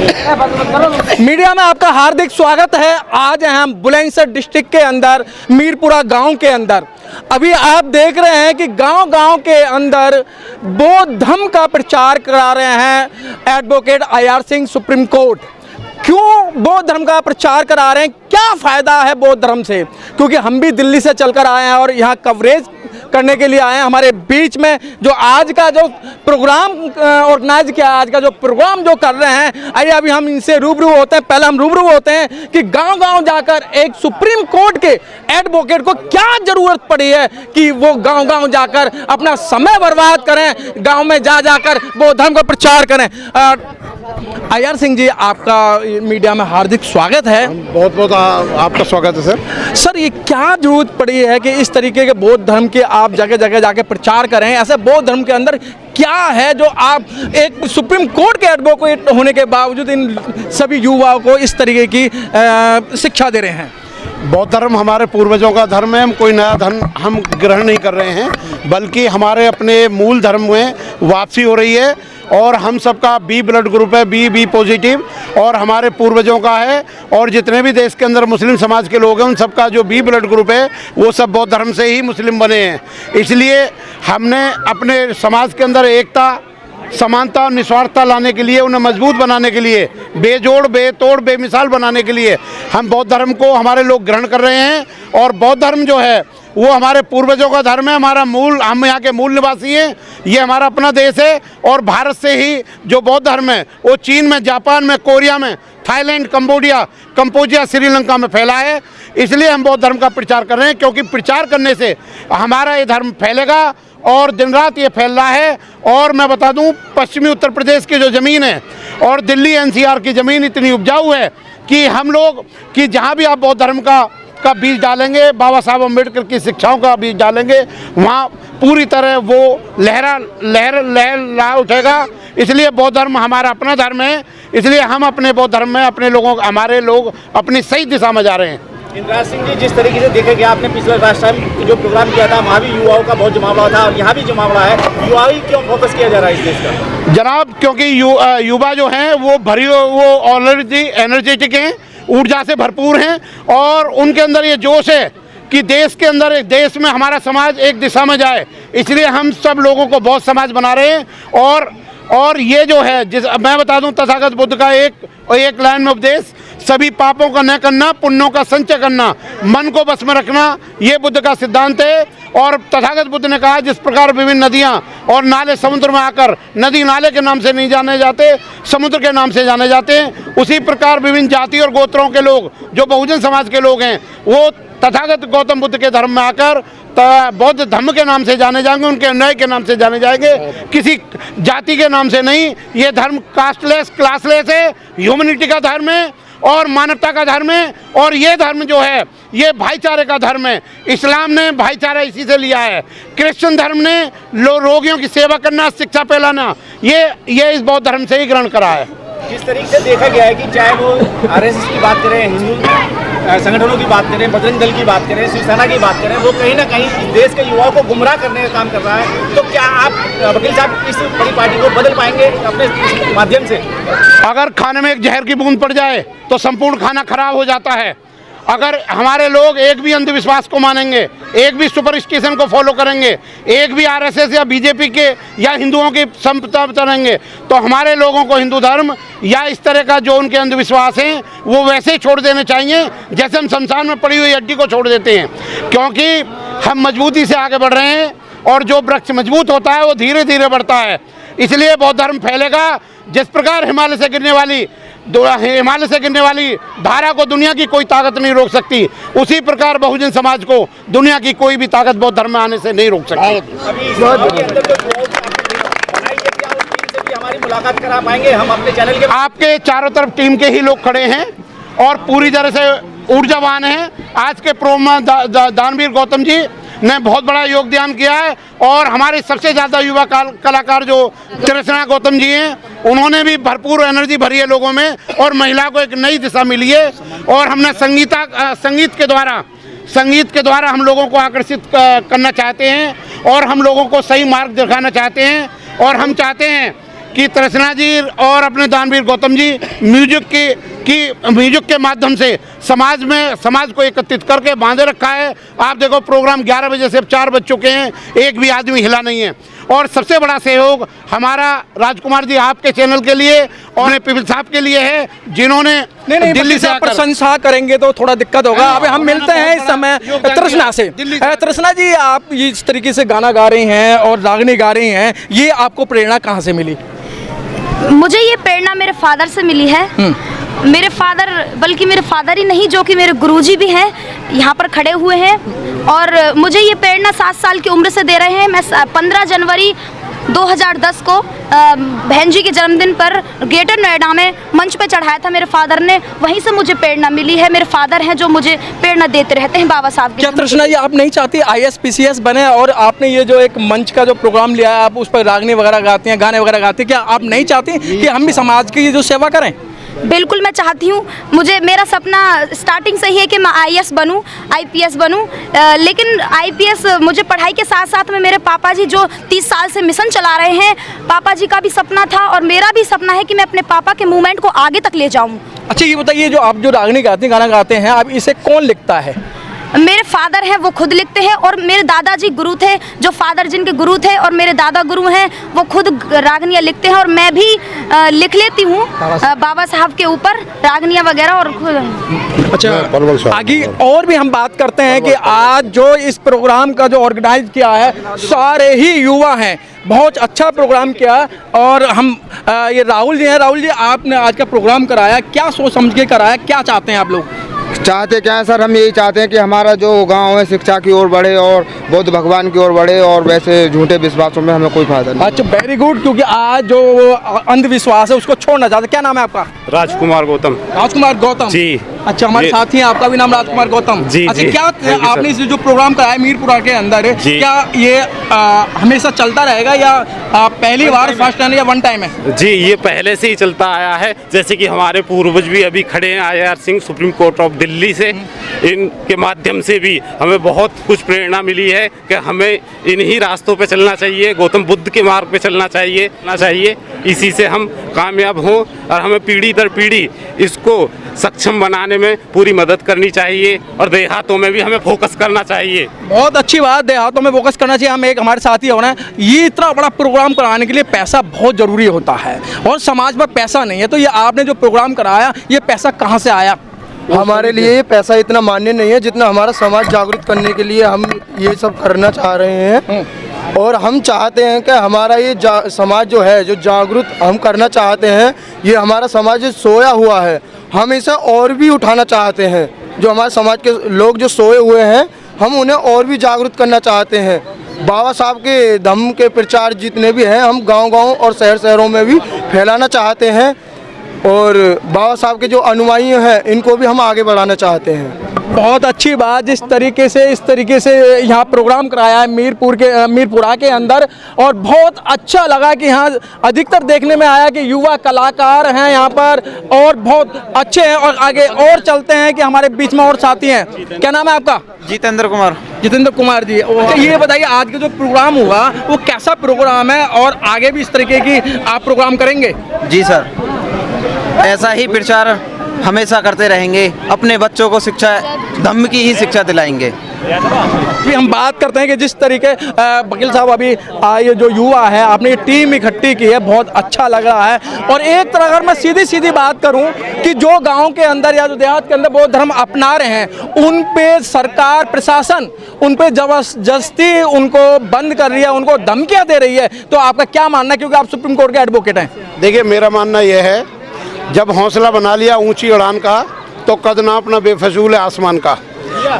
Media में आपका हार्दिक स्वागत है। आज हम बुलंदशहर डिस्ट्रिक्ट के अंदर मीरपुरा गांव के अंदर अभी आप देख रहे हैं कि गांव-गांव के अंदर बौद्ध धर्म का प्रचार करा रहे हैं advocate IR Singh supreme court. क्यों बौद्ध धर्म का प्रचार करा रहे हैं, क्या फ़ायदा है बौद्ध धर्म से? क्योंकि हम भी दिल्ली से चलकर आए हैं और यहाँ कवरेज करने के लिए आए हैं। हमारे बीच में जो आज का जो प्रोग्राम ऑर्गेनाइज किया, आज का जो प्रोग्राम जो कर रहे हैं, आइए अभी हम इनसे रूबरू होते हैं। पहले हम रूबरू होते हैं कि गांव-गांव जाकर एक सुप्रीम कोर्ट के एडवोकेट को क्या ज़रूरत पड़ी है कि वो गांव-गांव जाकर अपना समय बर्बाद करें, गांव में जाकर बौद्ध धर्म का प्रचार करें। IR सिंह जी, आपका मीडिया में हार्दिक स्वागत है। बहुत बहुत आपका स्वागत है सर। सर, ये क्या जरूरत पड़ी है कि इस तरीके के बौद्ध धर्म के आप जगह जगह जाके प्रचार करें? ऐसे बौद्ध धर्म के अंदर क्या है जो आप एक सुप्रीम कोर्ट के एडवोकेट होने के बावजूद इन सभी युवाओं को इस तरीके की शिक्षा दे रहे हैं? बौद्ध धर्म हमारे पूर्वजों का धर्म है। हम कोई नया धर्म हम ग्रहण नहीं कर रहे हैं, बल्कि हमारे अपने मूल धर्म में वापसी हो रही है। और हम सबका B ब्लड ग्रुप है, बी पॉजिटिव, और हमारे पूर्वजों का है। और जितने भी देश के अंदर मुस्लिम समाज के लोग हैं, उन सबका जो B ब्लड ग्रुप है वो सब बौद्ध धर्म से ही मुस्लिम बने हैं। इसलिए हमने अपने समाज के अंदर एकता, समानता और निस्वार्थता लाने के लिए, उन्हें मजबूत बनाने के लिए, बेजोड़ बेतोड़ बेमिसाल बनाने के लिए हम बौद्ध धर्म को हमारे लोग ग्रहण कर रहे हैं। और बौद्ध धर्म जो है वो हमारे पूर्वजों का धर्म है, हमारा मूल, हम यहाँ के मूल निवासी हैं। ये हमारा अपना देश है। और भारत से ही जो बौद्ध धर्म है वो चीन में, जापान में, कोरिया में, थाईलैंड, कंबोडिया, श्रीलंका में फैला है। इसलिए हम बौद्ध धर्म का प्रचार कर रहे हैं, क्योंकि प्रचार करने से हमारा ये धर्म फैलेगा और दिन रात ये फैल रहा है। और मैं बता दूं, पश्चिमी उत्तर प्रदेश की जो ज़मीन है और दिल्ली NCR की ज़मीन इतनी उपजाऊ है कि हम लोग कि जहाँ भी आप बौद्ध धर्म का बीज डालेंगे, बाबा साहब अम्बेडकर की शिक्षाओं का बीज डालेंगे, वहाँ पूरी तरह वो लहर उठेगा। इसलिए बौद्ध धर्म हमारा अपना धर्म है। इसलिए हम अपने बौद्ध धर्म में हमारे लोग अपनी सही दिशा में जा रहे हैं। इंद्राज सिंह जी, जिस तरीके से देखा गया आपने पिछले लास्ट टाइम जो प्रोग्राम किया था, वहाँ भी युवाओं का बहुत जमावड़ा था और यहाँ भी जमावड़ा है। युवा ही क्यों फोकस किया जा रहा है इस देश का? जनाब, क्योंकि युवा जो हैं वो ऑलरेडी एनर्जेटिक हैं, ऊर्जा से भरपूर हैं। और उनके अंदर ये जोश है कि देश के अंदर, एक देश में हमारा समाज एक दिशा में जाए। इसलिए हम सब लोगों को बौद्ध समाज बना रहे हैं। और ये जो है, मैं बता दूं, तथागत बुद्ध का एक लाइन में उपदेश, सभी पापों का न करना, पुण्यों का संचय करना, मन को बस में रखना, ये बुद्ध का सिद्धांत है। और तथागत बुद्ध ने कहा, जिस प्रकार विभिन्न नदियाँ और नाले समुद्र में आकर नदी नाले के नाम से नहीं जाने जाते, समुद्र के नाम से जाने जाते हैं, उसी प्रकार विभिन्न जाति और गोत्रों के लोग जो बहुजन समाज के लोग हैं, वो तथागत गौतम बुद्ध के धर्म में आकर बौद्ध धर्म के नाम से जाने जाएंगे, उनके अन्याय के नाम से जाने जाएंगे, किसी जाति के नाम से नहीं। ये धर्म कास्टलेस, क्लासलेस है, ह्यूमैनिटी का धर्म है और मानवता का धर्म है। और ये धर्म जो है ये भाईचारे का धर्म है। इस्लाम ने भाईचारा इसी से लिया है। क्रिश्चियन धर्म ने रोगियों की सेवा करना, शिक्षा फैलाना, ये इस बौद्ध धर्म से ही ग्रहण करा है। जिस तरीके से देखा गया है कि चाहे वो RSS की बात करें, हिंदू संगठनों की बात करें, बजरंग दल की बात करें, शिवसेना की बात करें, वो कहीं ना कहीं इस देश के युवाओं को गुमराह करने का काम कर रहा है। तो क्या आप वकील साहब इस बड़ी पार्टी को बदल पाएंगे अपने माध्यम से? अगर खाने में एक जहर की बूंद पड़ जाए तो संपूर्ण खाना खराब हो जाता है। अगर हमारे लोग एक भी अंधविश्वास को मानेंगे, एक भी सुपरस्टिशन को फॉलो करेंगे, एक भी RSS या BJP के या हिंदुओं की संपदा करेंगे, तो हमारे लोगों को हिंदू धर्म या इस तरह का जो उनके अंधविश्वास हैं वो वैसे ही छोड़ देने चाहिए जैसे हम शमशान में पड़ी हुई हड्डी को छोड़ देते हैं। क्योंकि हम मजबूती से आगे बढ़ रहे हैं और जो वृक्ष मजबूत होता है वो धीरे धीरे बढ़ता है। इसलिए बौद्ध धर्म फैलेगा। जिस प्रकार हिमालय से गिरने वाली धारा को दुनिया की कोई ताकत नहीं रोक सकती, उसी प्रकार बहुजन समाज को दुनिया की कोई भी ताकत बौद्ध धर्म में आने से नहीं रोक सकती। हमारी मुलाकात करा पाएंगे हम अपने चैनल के? आपके चारों तरफ टीम के ही लोग खड़े हैं और पूरी तरह से ऊर्जावान हैं। आज के प्रोग्राम दानवीर गौतम जी ने बहुत बड़ा योगदान किया है। और हमारे सबसे ज़्यादा युवा कलाकार जो त्रिशना गौतम जी हैं, उन्होंने भी भरपूर एनर्जी भरी है लोगों में और महिला को एक नई दिशा मिली है। और हमने संगीत के द्वारा हम लोगों को आकर्षित करना चाहते हैं और हम लोगों को सही मार्ग दिखाना चाहते हैं। और हम चाहते हैं कि तृष्णा जी और अपने दानवीर गौतम जी म्यूजिक के माध्यम से समाज को एकत्रित करके बांधे रखा है। आप देखो प्रोग्राम 11 बजे से 4 बज चुके हैं, एक भी आदमी हिला नहीं है। और सबसे बड़ा सहयोग हमारा राजकुमार जी आपके चैनल के लिए और पिपिल साहब के लिए है, जिन्होंने नहीं दिल्ली से प्रशंसा करेंगे तो थोड़ा दिक्कत होगा। अब हम मिलते हैं इस समय तृष्णा से। तृष्णा जी, आप इस तरीके से गाना गा रही हैं और रागनी गा रही हैं, ये आपको प्रेरणा कहाँ से मिली? मुझे ये प्रेरणा मेरे फादर से मिली है। मेरे फादर, बल्कि मेरे फादर ही नहीं, जो कि मेरे गुरुजी भी हैं, यहाँ पर खड़े हुए हैं और मुझे ये प्रेरणा 7 साल की उम्र से दे रहे हैं। मैं 15 जनवरी 2010 को बहन जी के जन्मदिन पर ग्रेटर नोएडा में मंच पे चढ़ाया था मेरे फादर ने, वहीं से मुझे प्रेरणा मिली है। मेरे फादर हैं जो मुझे प्रेरणा देते रहते हैं बाबा साहब के। क्या तृष्णा जी, आप नहीं चाहती IAS PCS बने और आपने ये जो एक मंच का जो प्रोग्राम लिया है, आप उस पर रागनी वगैरह गाती हैं, गाने वगैरह गाती हैं, क्या आप नहीं चाहती कि हम भी समाज की जो सेवा करें? बिल्कुल मैं चाहती हूँ। मेरा सपना स्टार्टिंग से ही है कि मैं IAS बनूँ, IPS बनूँ, लेकिन IPS मुझे पढ़ाई के साथ साथ में मेरे पापा जी जो 30 साल से मिशन चला रहे हैं, पापा जी का भी सपना था और मेरा भी सपना है कि मैं अपने पापा के मूवमेंट को आगे तक ले जाऊँ। अच्छा ये बताइए, जो आप जो रागनी गाती हैं, गाना गाते हैं, अब इसे कौन लिखता है? मेरे फादर हैं, वो खुद लिखते हैं और मेरे दादाजी गुरु थे, जो फादर जिनके गुरु थे, और मेरे दादा गुरु हैं, वो खुद रागनियाँ लिखते हैं और मैं भी लिख लेती हूँ बाबा साहब के ऊपर रागनियाँ वगैरह और खुद। अच्छा, आगे और भी हम बात करते हैं कि आज जो इस प्रोग्राम का जो ऑर्गेनाइज किया है, सारे ही युवा हैं, बहुत अच्छा प्रोग्राम किया। और हम ये राहुल जी हैं। राहुल जी, आपने आज का प्रोग्राम कराया, क्या सोच समझ के कराया, क्या चाहते हैं आप लोग? चाहते क्या है सर, हम यही चाहते हैं कि हमारा जो गांव है शिक्षा की ओर बढ़े और बुद्ध भगवान की ओर बढ़े और वैसे झूठे विश्वासों में हमें कोई फायदा नहीं। अच्छा, वेरी गुड, क्योंकि आज जो अंधविश्वास है उसको छोड़ना चाहते। क्या नाम है आपका? राजकुमार गौतम। राजकुमार गौतम जी। अच्छा, हमारे साथी हैं, आपका भी नाम राजकुमार गौतम जी। अच्छा जी, क्या आपने इस जो प्रोग्राम कराया मीरपुरा के अंदर, क्या ये हमेशा चलता रहेगा या पहली बार फर्स्ट टाइम या वन टाइम है? जी, ये पहले से ही चलता आया है। जैसे कि हमारे पूर्वज भी अभी खड़े हैं, IR Singh supreme court of Delhi से, इनके माध्यम से भी हमें बहुत कुछ प्रेरणा मिली है कि हमें इन्हीं रास्तों पे चलना चाहिए, गौतम बुद्ध के मार्ग पे चलना चाहिए। इसी से हम कामयाब हों और हमें पीढ़ी दर पीढ़ी इसको सक्षम बनाने में पूरी मदद करनी चाहिए और देहातों में भी हमें फोकस करना चाहिए। बहुत अच्छी बात, देहातों में फोकस करना चाहिए। हम एक हमारे साथी होना है, ये इतना बड़ा प्रोग्राम कराने के लिए पैसा बहुत ज़रूरी होता है और समाज में पैसा नहीं है, तो ये आपने जो प्रोग्राम कराया, ये पैसा कहाँ से आया? हमारे लिए ये पैसा इतना मान्य नहीं है जितना हमारा समाज जागरूक करने के लिए हम ये सब करना चाह रहे हैं। और हम चाहते हैं कि हमारा ये समाज जो है, जो जागरूक हम करना चाहते हैं, ये हमारा समाज जो सोया हुआ है, हम इसे और भी उठाना चाहते हैं। जो हमारे समाज के लोग जो सोए हुए हैं, हम उन्हें और भी जागरूक करना चाहते हैं। बाबा साहब के धम्म के प्रचार जितने भी हैं, हम गांव-गांव और शहरों में भी फैलाना चाहते हैं और बाबा साहब के जो अनुयायी हैं, इनको भी हम आगे बढ़ाना चाहते हैं। बहुत अच्छी बात, जिस तरीके से इस तरीके से यहाँ प्रोग्राम कराया है मीरपुरा के अंदर, और बहुत अच्छा लगा कि यहाँ अधिकतर देखने में आया कि युवा कलाकार हैं यहाँ पर और बहुत अच्छे हैं। और आगे और चलते हैं कि हमारे बीच में और साथी हैं। क्या नाम है आपका? जितेंद्र कुमार। जितेंद्र कुमार जी, अच्छा ये बताइए, आज का जो प्रोग्राम हुआ वो कैसा प्रोग्राम है और आगे भी इस तरीके की आप प्रोग्राम करेंगे? जी सर, ऐसा ही प्रचार हमेशा करते रहेंगे, अपने बच्चों को शिक्षा धम्म की ही शिक्षा दिलाएंगे। भी हम बात करते हैं कि जिस तरीके वकील साहब अभी ये जो युवा है, आपने ये टीम इकट्ठी की है, बहुत अच्छा लग रहा है। और एक तरह अगर मैं सीधी बात करूं कि जो गांव के अंदर या जो देहात के अंदर बौद्ध धर्म अपना रहे हैं, उन पे सरकार प्रशासन उन पे जबरदस्ती उनको बंद कर रही है, उनको धमकियां दे रही है, तो आपका क्या मानना है, क्योंकि आप सुप्रीम कोर्ट के एडवोकेट हैं? देखिए, मेरा मानना यह है, जब हौसला बना लिया ऊंची उड़ान का, तो कद ना अपना बेफजूल है आसमान का।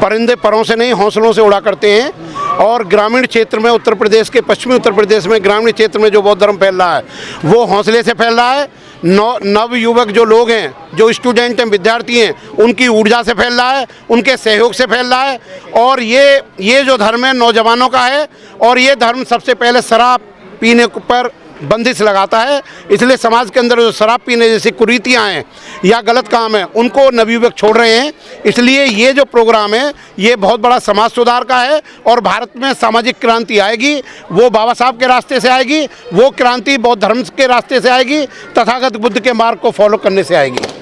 परिंदे परों से नहीं हौसलों से उड़ा करते हैं। और ग्रामीण क्षेत्र में, उत्तर प्रदेश के पश्चिमी उत्तर प्रदेश में ग्रामीण क्षेत्र में जो बौद्ध धर्म फैल रहा है, वो हौसले से फैल रहा है। नव युवक जो लोग हैं, जो स्टूडेंट हैं, विद्यार्थी हैं, उनकी ऊर्जा से फैल रहा है, उनके सहयोग से फैल रहा है। और ये जो धर्म है नौजवानों का है, और ये धर्म सबसे पहले शराब पीने पर बंदिश लगाता है। इसलिए समाज के अंदर जो शराब पीने जैसी कुरीतियाँ हैं या गलत काम है उनको नवयुवक छोड़ रहे हैं। इसलिए ये जो प्रोग्राम है ये बहुत बड़ा समाज सुधार का है और भारत में सामाजिक क्रांति आएगी, वो बाबा साहब के रास्ते से आएगी, वो क्रांति बौद्ध धर्म के रास्ते से आएगी, तथागत बुद्ध के मार्ग को फॉलो करने से आएगी।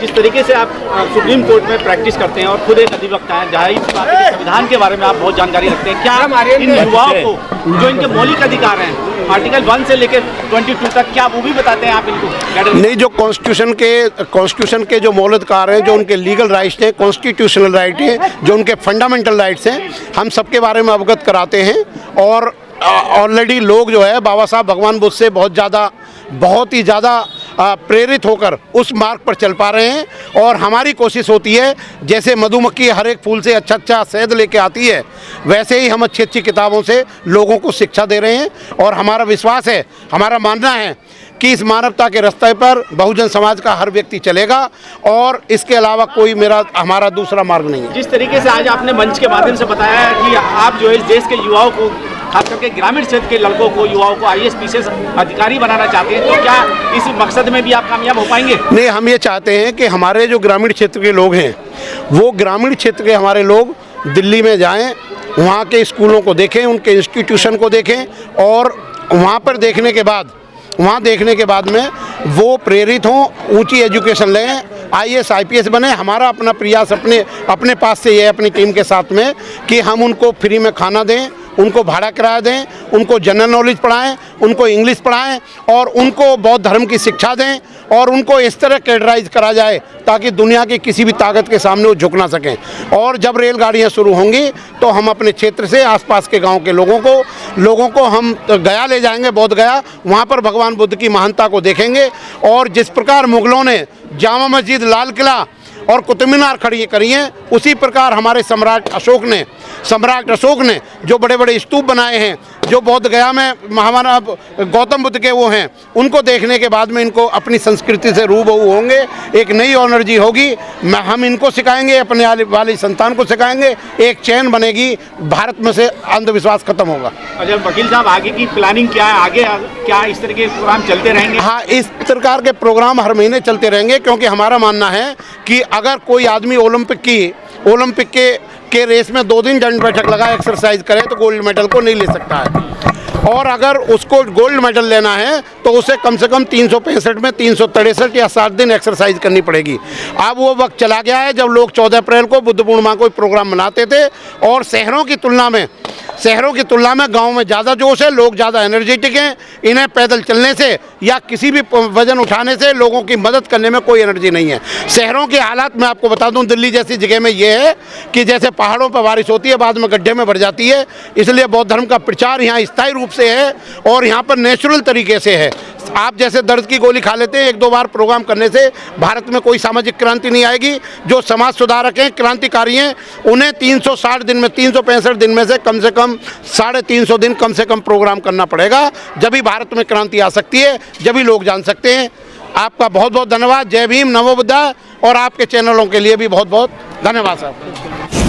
जिस तरीके से आप सुप्रीम कोर्ट में प्रैक्टिस करते हैं और खुद एक अधिवक्ता हैं, जहाँ इस बात के संविधान के बारे में आप बहुत जानकारी रखते हैं, क्या इन युवाओं को जो इनके मौलिक अधिकार हैं आर्टिकल 1 से लेकर 22 तक, क्या वो भी बताते हैं आप इनको? नहीं, जो कॉन्स्टिट्यूशन के जो मौलिक अधिकार हैं, जो उनके लीगल राइट्स हैं, कॉन्स्टिट्यूशनल राइट हैं, जो उनके फंडामेंटल राइट्स हैं, हम सबके बारे में अवगत कराते हैं। और ऑलरेडी लोग जो है बाबा साहब भगवान बुद्ध से बहुत ही ज़्यादा प्रेरित होकर उस मार्ग पर चल पा रहे हैं। और हमारी कोशिश होती है, जैसे मधुमक्खी हर एक फूल से अच्छा शहद लेके आती है, वैसे ही हम अच्छी किताबों से लोगों को शिक्षा दे रहे हैं। और हमारा विश्वास है, हमारा मानना है कि इस मानवता के रास्ते पर बहुजन समाज का हर व्यक्ति चलेगा और इसके अलावा कोई हमारा दूसरा मार्ग नहीं है। जिस तरीके से आज आपने मंच के माध्यम से बताया है कि आप जो है इस देश के युवाओं को, खास करके ग्रामीण क्षेत्र के लड़कों को, युवाओं को IAS PCS अधिकारी बनाना चाहते हैं, तो क्या इस मकसद में भी आप कामयाब हो पाएंगे? नहीं, हम ये चाहते हैं कि हमारे जो ग्रामीण क्षेत्र के लोग हैं, वो ग्रामीण क्षेत्र के हमारे लोग दिल्ली में जाएं, वहाँ के स्कूलों को देखें, उनके इंस्टीट्यूशन को देखें और वहाँ देखने के बाद में वो प्रेरित हों, ऊंची एजुकेशन लें, IAS IPS बने। हमारा अपना प्रयास अपने पास से ये अपनी टीम के साथ में कि हम उनको फ्री में खाना दें, उनको भाड़ा किराया दें, उनको जनरल नॉलेज पढ़ाएं, उनको इंग्लिश पढ़ाएं और उनको बौद्ध धर्म की शिक्षा दें और उनको इस तरह कैडराइज करा जाए ताकि दुनिया की किसी भी ताकत के सामने वो झुक ना सकें। और जब रेलगाड़ियाँ शुरू होंगी तो हम अपने क्षेत्र से आसपास के गांव के लोगों को हम गया ले जाएंगे, बौद्ध गया, वहाँ पर भगवान बुद्ध की महानता को देखेंगे। और जिस प्रकार मुग़लों ने जामा मस्जिद, लाल किला और कुतुब मीनार खड़ी करी हैं, उसी प्रकार हमारे सम्राट अशोक ने जो बड़े बड़े स्तूप बनाए हैं, जो बौद्ध गया में महामाना गौतम बुद्ध के वो हैं, उनको देखने के बाद में इनको अपनी संस्कृति से रूबरू होंगे, एक नई एनर्जी होगी। हम इनको सिखाएंगे, अपने आने वाली संतान को सिखाएंगे, एक चैन बनेगी, भारत में से अंधविश्वास खत्म होगा। अच्छा वकील साहब, आगे की प्लानिंग क्या है? आगे क्या इस तरह के प्रोग्राम चलते रहेंगे? हाँ, इस प्रकार के प्रोग्राम हर महीने चलते रहेंगे, क्योंकि हमारा मानना है कि अगर कोई आदमी ओलंपिक के रेस में 2 दिन दंड बैठक लगा एक्सरसाइज करे तो गोल्ड मेडल को नहीं ले सकता है। और अगर उसको गोल्ड मेडल लेना है तो उसे कम से कम 365 में 363 या 7 दिन एक्सरसाइज करनी पड़ेगी। अब वो वक्त चला गया है जब लोग 14 अप्रैल को बुद्ध पूर्णिमा को प्रोग्राम मनाते थे और शहरों की तुलना में गांव में ज़्यादा जोश है, लोग ज़्यादा एनर्जेटिक हैं। इन्हें पैदल चलने से या किसी भी वजन उठाने से लोगों की मदद करने में कोई एनर्जी नहीं है। शहरों के हालात मैं आपको बता दूं, दिल्ली जैसी जगह में ये है कि जैसे पहाड़ों पर बारिश होती है बाद में गड्ढे में भर जाती है, इसलिए बौद्ध धर्म का प्रचार यहाँ स्थायी रूप से है और यहाँ पर नेचुरल तरीके से है। आप जैसे दर्द की गोली खा लेते हैं, 1-2 बार प्रोग्राम करने से भारत में कोई सामाजिक क्रांति नहीं आएगी। जो समाज सुधारक हैं, क्रांतिकारी हैं, उन्हें 360 दिन में 365 दिन में से कम 350 दिन कम से कम प्रोग्राम करना पड़ेगा, जब ही भारत में क्रांति आ सकती है, जब ही लोग जान सकते हैं। आपका बहुत बहुत धन्यवाद। जय भीम, नमो बुद्धा। और आपके चैनलों के लिए भी बहुत बहुत धन्यवाद साहब।